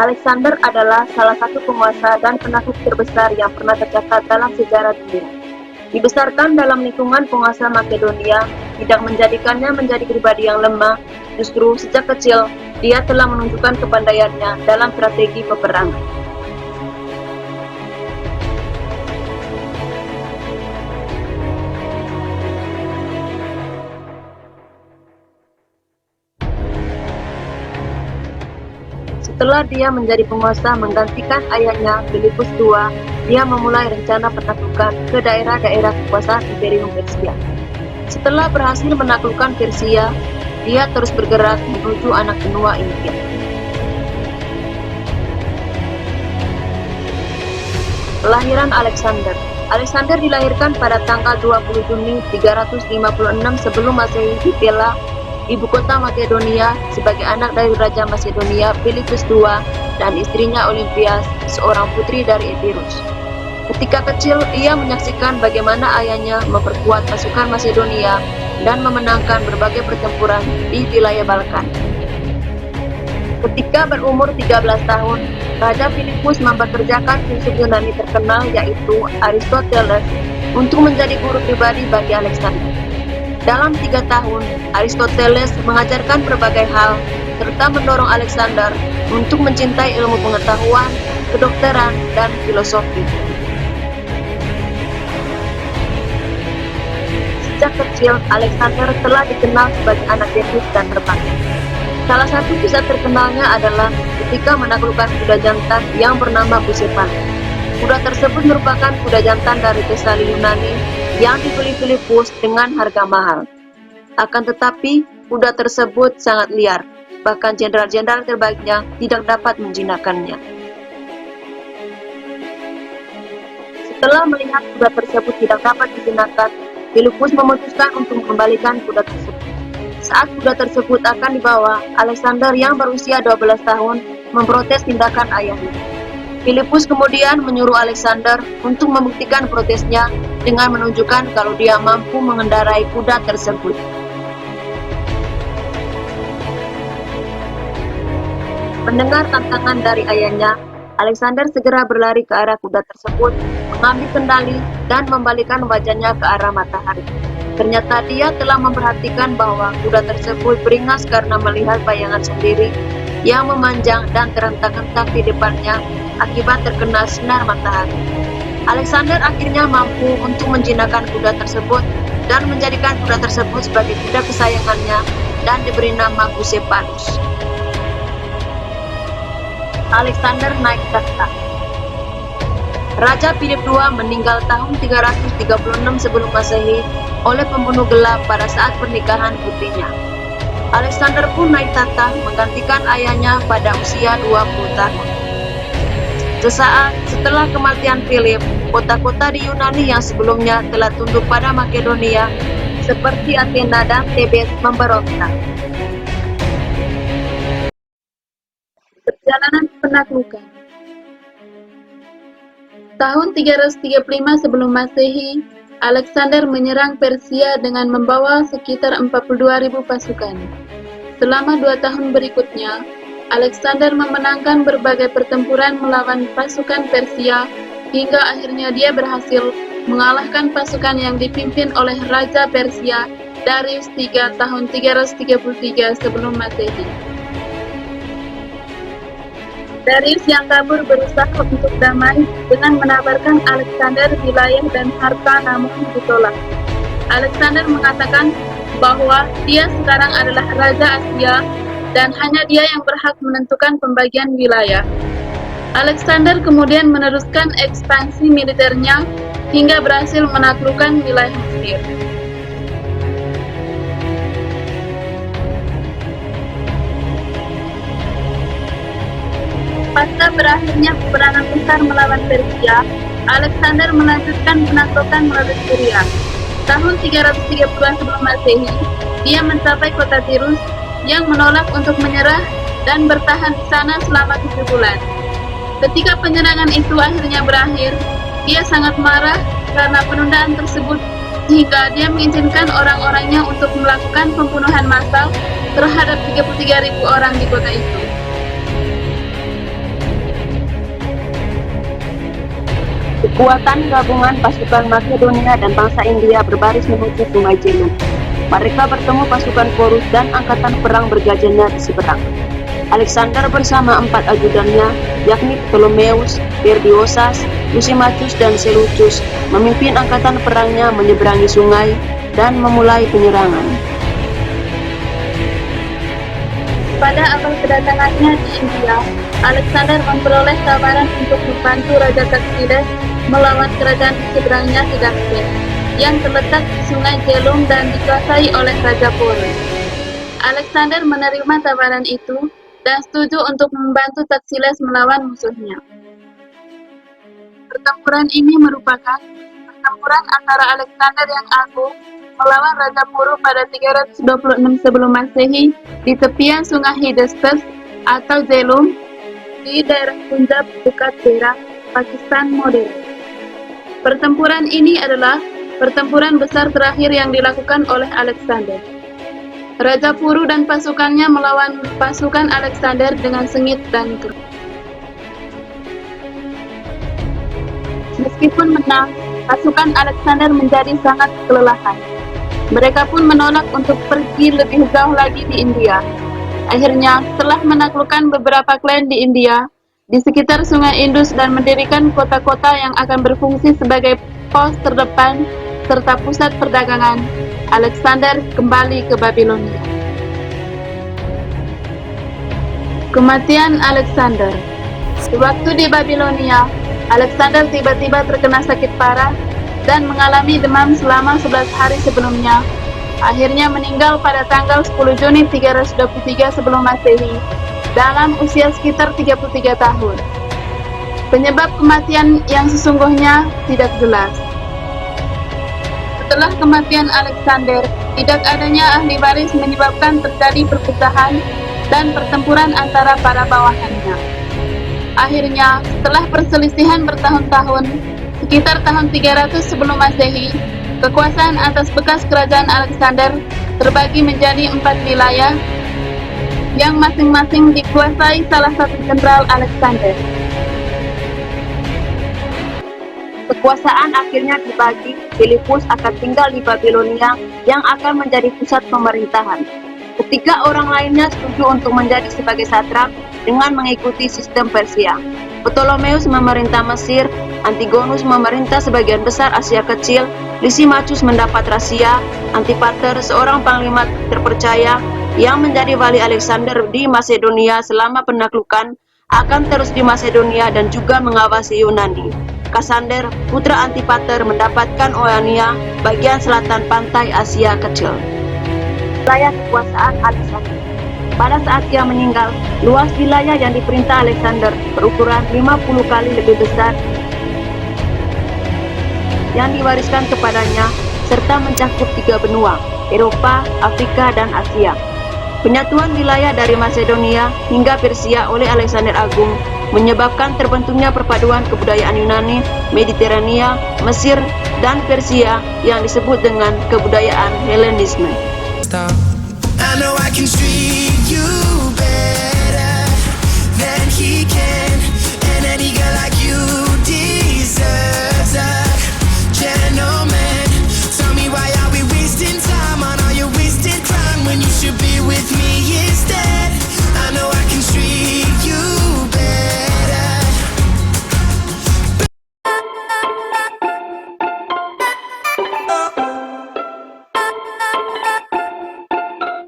Alexander adalah salah satu penguasa dan penakluk terbesar yang pernah tercatat dalam sejarah dunia. Dibesarkan dalam lingkungan penguasa Makedonia, tidak menjadikannya menjadi pribadi yang lemah. Justru sejak kecil, dia telah menunjukkan kepandaiannya dalam strategi peperangan. Setelah dia menjadi penguasa menggantikan ayahnya Philippus II, dia memulai rencana penaklukan ke daerah-daerah kekuasaan Imperium Persia. Setelah berhasil menaklukkan Persia, dia terus bergerak menuju anak benua India. Kelahiran Alexander. Alexander dilahirkan pada tanggal 20 Juni 356 sebelum Masehi di Pella, ibu kota Makedonia, sebagai anak dari Raja Macedonia Philippus II dan istrinya Olympias, seorang putri dari Epirus. Ketika kecil, ia menyaksikan bagaimana ayahnya memperkuat pasukan Macedonia dan memenangkan berbagai pertempuran di wilayah Balkan. Ketika berumur 13 tahun, Raja Philippus mempekerjakan filsuf Yunani terkenal yaitu Aristoteles untuk menjadi guru pribadi bagi Alexander. Dalam 3 tahun, Aristoteles mengajarkan berbagai hal, serta mendorong Alexander untuk mencintai ilmu pengetahuan, kedokteran, dan filosofi. Sejak kecil, Alexander telah dikenal sebagai anak jenius dan terpaksa. Salah satu kisah terkenalnya adalah ketika menaklukkan kuda jantan yang bernama Bucephalus. Kuda tersebut merupakan kuda jantan dari Tesali Yunani yang dibeli Philippus dengan harga mahal. Akan tetapi, kuda tersebut sangat liar, bahkan jenderal-jenderal terbaiknya tidak dapat menjinakkannya. Setelah melihat kuda tersebut tidak dapat dijinakkan, Philippus memutuskan untuk mengembalikan kuda tersebut. Saat kuda tersebut akan dibawa, Alexander yang berusia 12 tahun memprotes tindakan ayahnya. Philippus kemudian menyuruh Alexander untuk membuktikan protesnya dengan menunjukkan kalau dia mampu mengendarai kuda tersebut. Mendengar tantangan dari ayahnya, Alexander segera berlari ke arah kuda tersebut, mengambil kendali, dan membalikan wajahnya ke arah matahari. Ternyata dia telah memperhatikan bahwa kuda tersebut beringas karena melihat bayangan sendiri yang memanjang dan terentak-entak di depannya akibat terkena sinar matahari. Alexander akhirnya mampu untuk menjinakkan kuda tersebut dan menjadikan kuda tersebut sebagai kuda kesayangannya dan diberi nama Bucephalus. Alexander naik tahta. Raja Philip II meninggal tahun 336 sebelum Masehi oleh pembunuh gelap pada saat pernikahan putrinya. Alexander pun naik tahta menggantikan ayahnya pada usia 20 tahun. Sesaat setelah kematian Philip, kota-kota di Yunani yang sebelumnya telah tunduk pada Makedonia seperti Athena dan Thebes memberontak. Perjalanan penaklukan. Tahun 335 sebelum Masehi, Alexander menyerang Persia dengan membawa sekitar 42.000 pasukan. Selama 2 tahun berikutnya, Alexander memenangkan berbagai pertempuran melawan pasukan Persia hingga akhirnya dia berhasil mengalahkan pasukan yang dipimpin oleh Raja Persia Darius III tahun 333 sebelum Masehi. Darius yang kabur berusaha untuk damai dengan menawarkan Alexander wilayah dan harta namun ditolak. Alexander mengatakan bahwa dia sekarang adalah Raja Asia dan hanya dia yang berhak menentukan pembagian wilayah. Alexander kemudian meneruskan ekspansi militernya hingga berhasil menaklukkan wilayah Mesir. Pasca berakhirnya peperangan besar melawan Persia, Alexander melanjutkan penaklukan melalui Syria. Tahun 332 sebelum Masehi, dia mencapai kota Tirus yang menolak untuk menyerah dan bertahan di sana selama 7 bulan. Ketika penyerangan itu akhirnya berakhir, dia sangat marah karena penundaan tersebut sehingga dia mengizinkan orang-orangnya untuk melakukan pembunuhan massal terhadap 33.000 orang di kota itu. Kekuatan gabungan pasukan Makedonia dan bangsa India berbaris menuju Sungai Jelum. Mereka bertemu pasukan Porus dan angkatan perang bergajahnya di seberang. Alexander bersama 4 ajudannya, yakni Ptolemeus, Perdiosas, Lysimachus, dan Seleucus, memimpin angkatan perangnya menyeberangi sungai dan memulai penyerangan. Pada awal kedatangannya di India, Alexander memperoleh tawaran untuk membantu Raja Taxiles melawan kerajaan di seberangnya Hidaktes, yang terletak di Sungai Jelum dan dikuasai oleh Raja Porus. Alexander menerima tawaran itu dan setuju untuk membantu Taxiles melawan musuhnya. Pertempuran ini merupakan pertempuran antara Alexander yang Agung melawan Raja Puru pada 326 sebelum Masehi di tepian Sungai Hidaktes atau Jelum di daerah Punjab dekat daerah Pakistan modern. Pertempuran ini adalah pertempuran besar terakhir yang dilakukan oleh Alexander. Raja Puru dan pasukannya melawan pasukan Alexander dengan sengit dan keras. Meskipun menang, pasukan Alexander menjadi sangat kelelahan. Mereka pun menolak untuk pergi lebih jauh lagi di India. Akhirnya, setelah menaklukkan beberapa klan di India, di sekitar Sungai Indus dan mendirikan kota-kota yang akan berfungsi sebagai pos terdepan serta pusat perdagangan, Alexander kembali ke Babilonia. Kematian Alexander. Sewaktu di Babilonia, Alexander tiba-tiba terkena sakit parah dan mengalami demam selama 11 hari sebelumnya. Akhirnya meninggal pada tanggal 10 Juni 323 sebelum Masehi dalam usia sekitar 33 tahun. Penyebab kematian yang sesungguhnya tidak jelas. Setelah kematian Alexander, tidak adanya ahli waris menyebabkan terjadi perpecahan dan pertempuran antara para bawahannya. Akhirnya, setelah perselisihan bertahun-tahun, sekitar tahun 300 sebelum Masehi, kekuasaan atas bekas kerajaan Alexander terbagi menjadi 4 wilayah yang masing-masing dikuasai salah satu jenderal Alexander. Kekuasaan akhirnya dibagi, Filipus akan tinggal di Babilonia yang akan menjadi pusat pemerintahan. Ketiga orang lainnya setuju untuk menjadi sebagai satrap dengan mengikuti sistem Persia. Ptolemeus memerintah Mesir, Antigonus memerintah sebagian besar Asia Kecil, Lysimachus mendapat Rasia, Antipater seorang panglima terpercaya yang menjadi wali Alexander di Masedonia selama penaklukan akan terus di Masedonia dan juga mengawasi Yunani. Kassander, putra Antipater, mendapatkan Oeania, bagian selatan pantai Asia Kecil. Wilayah kekuasaan Alexander. Pada saat dia meninggal, luas wilayah yang diperintah Alexander berukuran 50 kali lebih besar yang diwariskan kepadanya, serta mencakup 3 benua, Eropa, Afrika, dan Asia. Penyatuan wilayah dari Masedonia hingga Persia oleh Alexander Agung menyebabkan terbentuknya perpaduan kebudayaan Yunani, Mediterania, Mesir, dan Persia yang disebut dengan kebudayaan Helenisme. I know I can treat you